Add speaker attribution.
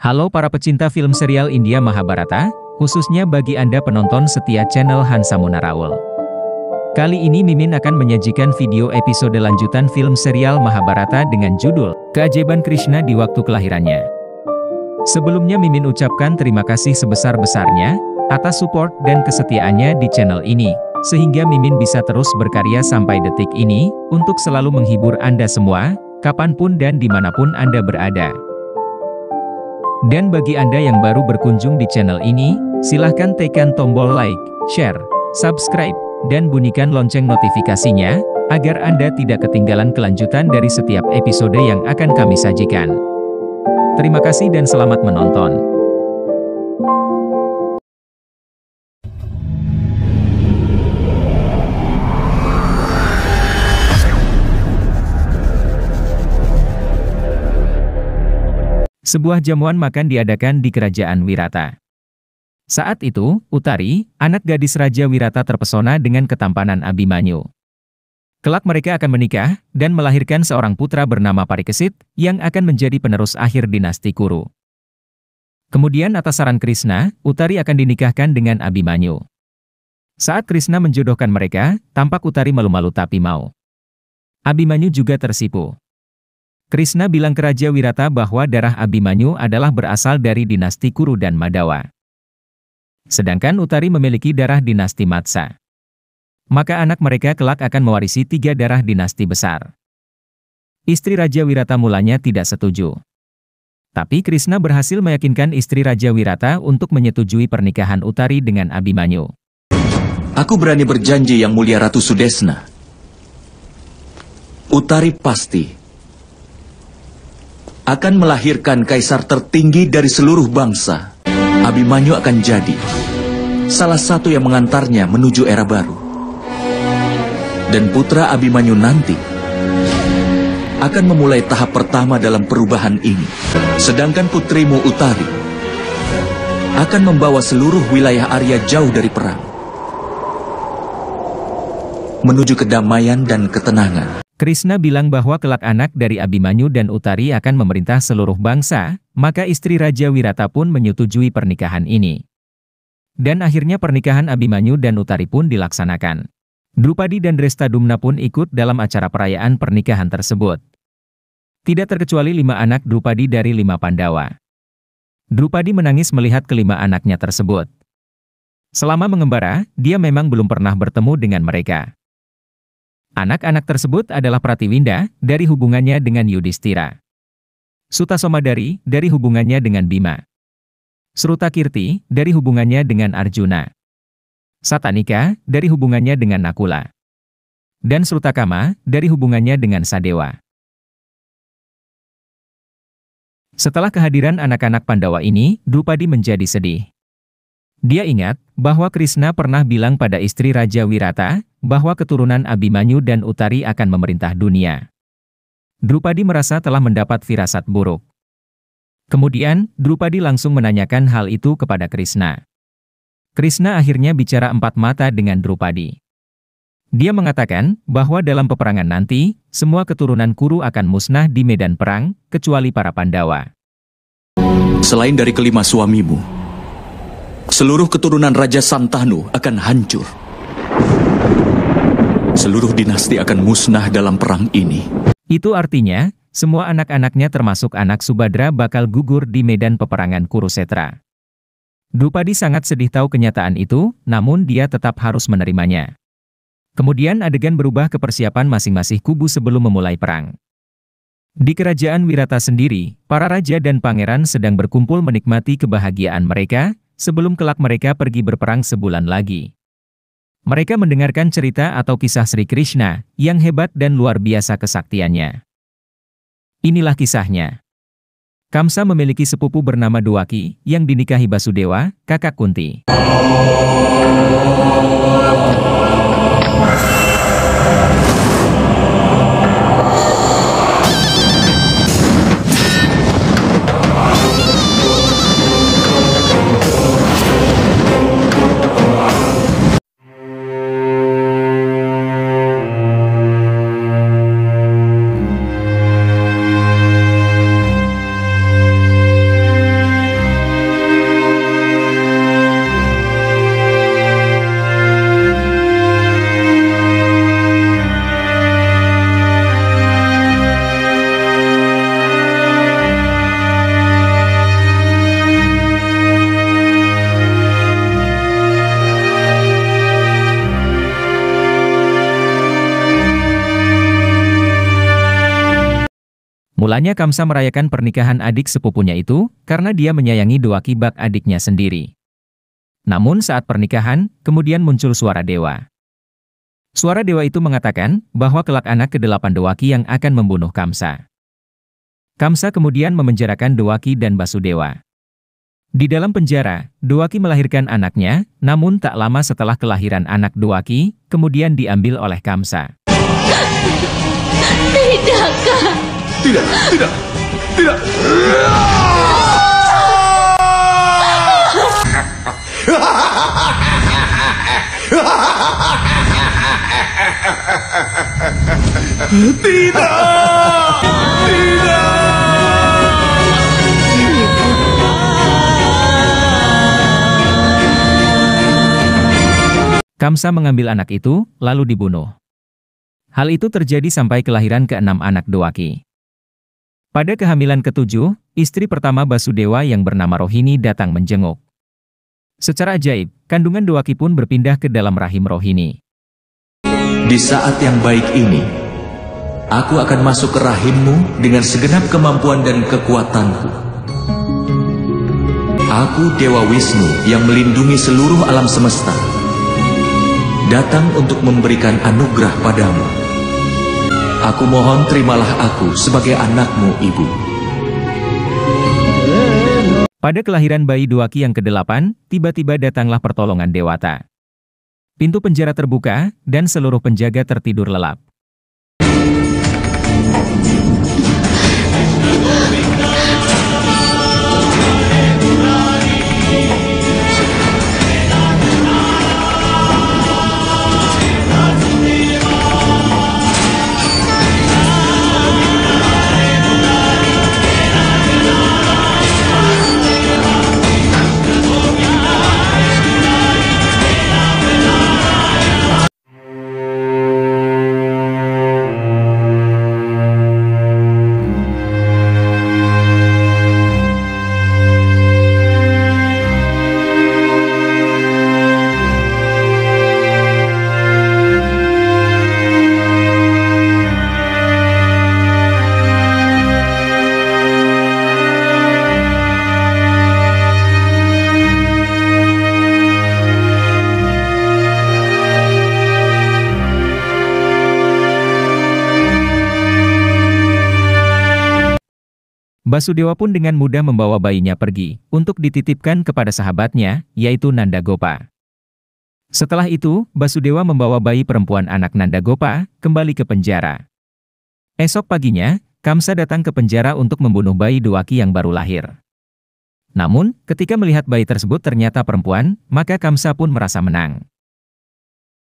Speaker 1: Halo para pecinta film serial India Mahabharata, khususnya bagi Anda penonton setia channel Hansa Munarawal. Kali ini Mimin akan menyajikan video episode lanjutan film serial Mahabharata dengan judul Keajaiban Krishna di Waktu Kelahirannya. Sebelumnya Mimin ucapkan terima kasih sebesar-besarnya atas support dan kesetiaannya di channel ini, sehingga Mimin bisa terus berkarya sampai detik ini, untuk selalu menghibur Anda semua, kapanpun dan dimanapun Anda berada. Dan bagi Anda yang baru berkunjung di channel ini, silahkan tekan tombol like, share, subscribe, dan bunyikan lonceng notifikasinya, agar Anda tidak ketinggalan kelanjutan dari setiap episode yang akan kami sajikan. Terima kasih dan selamat menonton. Sebuah jamuan makan diadakan di kerajaan Wirata. Saat itu, Utari, anak gadis Raja Wirata terpesona dengan ketampanan Abhimanyu. Kelak mereka akan menikah, dan melahirkan seorang putra bernama Parikesit, yang akan menjadi penerus akhir dinasti Kuru. Kemudian atas saran Krishna, Utari akan dinikahkan dengan Abhimanyu. Saat Krishna menjodohkan mereka, tampak Utari malu-malu tapi mau. Abhimanyu juga tersipu. Krishna bilang ke Raja Wirata bahwa darah Abhimanyu adalah berasal dari dinasti Kuru dan Madawa. Sedangkan Utari memiliki darah dinasti Matsa. Maka anak mereka kelak akan mewarisi 3 darah dinasti besar. Istri Raja Wirata mulanya tidak setuju. Tapi Krishna berhasil meyakinkan istri Raja Wirata untuk menyetujui pernikahan Utari dengan Abhimanyu.
Speaker 2: Aku berani berjanji yang mulia Ratu Sudesna. Utari pasti akan melahirkan kaisar tertinggi dari seluruh bangsa. Abhimanyu akan jadi salah satu yang mengantarnya menuju era baru. Dan putra Abhimanyu nanti akan memulai tahap pertama dalam perubahan ini. Sedangkan putrimu Utari akan membawa seluruh wilayah Arya jauh dari perang, menuju kedamaian dan ketenangan.
Speaker 1: Krishna bilang bahwa kelak anak dari Abhimanyu dan Utari akan memerintah seluruh bangsa, maka istri Raja Wirata pun menyetujui pernikahan ini. Dan akhirnya pernikahan Abhimanyu dan Utari pun dilaksanakan. Drupadi dan Drestadumna pun ikut dalam acara perayaan pernikahan tersebut. Tidak terkecuali 5 anak Drupadi dari 5 Pandawa. Drupadi menangis melihat kelima anaknya tersebut. Selama mengembara, dia memang belum pernah bertemu dengan mereka. Anak-anak tersebut adalah Pratiwinda, dari hubungannya dengan Yudhistira. Sutasomadari, dari hubungannya dengan Bima. Srutakirti, dari hubungannya dengan Arjuna. Satanika, dari hubungannya dengan Nakula. Dan Srutakama, dari hubungannya dengan Sadewa. Setelah kehadiran anak-anak Pandawa ini, Drupadi menjadi sedih. Dia ingat bahwa Krishna pernah bilang pada istri Raja Wirata bahwa keturunan Abhimanyu dan Utari akan memerintah dunia. Drupadi merasa telah mendapat firasat buruk. Kemudian, Drupadi langsung menanyakan hal itu kepada Krishna. Krishna akhirnya bicara 4 mata dengan Drupadi. Dia mengatakan bahwa dalam peperangan nanti, semua keturunan Kuru akan musnah di medan perang, kecuali para Pandawa.
Speaker 2: Selain dari kelima suamimu, seluruh keturunan Raja Santanu akan hancur. Seluruh dinasti akan musnah dalam perang ini.
Speaker 1: Itu artinya, semua anak-anaknya termasuk anak Subadra bakal gugur di medan peperangan Kurusetra. Drupadi sangat sedih tahu kenyataan itu, namun dia tetap harus menerimanya. Kemudian adegan berubah ke persiapan masing-masing kubu sebelum memulai perang. Di kerajaan Wirata sendiri, para raja dan pangeran sedang berkumpul menikmati kebahagiaan mereka, sebelum kelak mereka pergi berperang sebulan lagi. Mereka mendengarkan cerita atau kisah Sri Krishna, yang hebat dan luar biasa kesaktiannya. Inilah kisahnya. Kamsa memiliki sepupu bernama Dwaki, yang dinikahi Basudewa, kakak Kunti. Mulanya Kamsa merayakan pernikahan adik sepupunya itu karena dia menyayangi Dewaki bak adiknya sendiri. Namun saat pernikahan, kemudian muncul suara dewa. Suara dewa itu mengatakan bahwa kelak anak ke-8 Dewaki yang akan membunuh Kamsa. Kamsa kemudian memenjarakan Dewaki dan Basudewa. Di dalam penjara, Dewaki melahirkan anaknya, namun tak lama setelah kelahiran anak Dewaki, kemudian diambil oleh Kamsa.
Speaker 3: Tidakkah?
Speaker 2: Tidak, tidak, tidak. Tidak! Tidak!
Speaker 1: Kamsa mengambil anak itu, lalu dibunuh. Hal itu terjadi sampai kelahiran ke-6 anak Dewaki. Pada kehamilan ke-7, istri pertama Basudewa yang bernama Rohini datang menjenguk. Secara ajaib, kandungan Dewaki pun berpindah ke dalam rahim Rohini.
Speaker 2: Di saat yang baik ini, aku akan masuk ke rahimmu dengan segenap kemampuan dan kekuatanku. Aku Dewa Wisnu yang melindungi seluruh alam semesta, datang untuk memberikan anugerah padamu. Aku mohon terimalah aku sebagai anakmu, Ibu.
Speaker 1: Pada kelahiran bayi Dewaki yang ke-8, tiba-tiba datanglah pertolongan Dewata. Pintu penjara terbuka, dan seluruh penjaga tertidur lelap. Basudewa pun dengan mudah membawa bayinya pergi, untuk dititipkan kepada sahabatnya, yaitu Nandagopa. Setelah itu, Basudewa membawa bayi perempuan anak Nandagopa, kembali ke penjara. Esok paginya, Kamsa datang ke penjara untuk membunuh bayi Dewaki yang baru lahir. Namun, ketika melihat bayi tersebut ternyata perempuan, maka Kamsa pun merasa menang.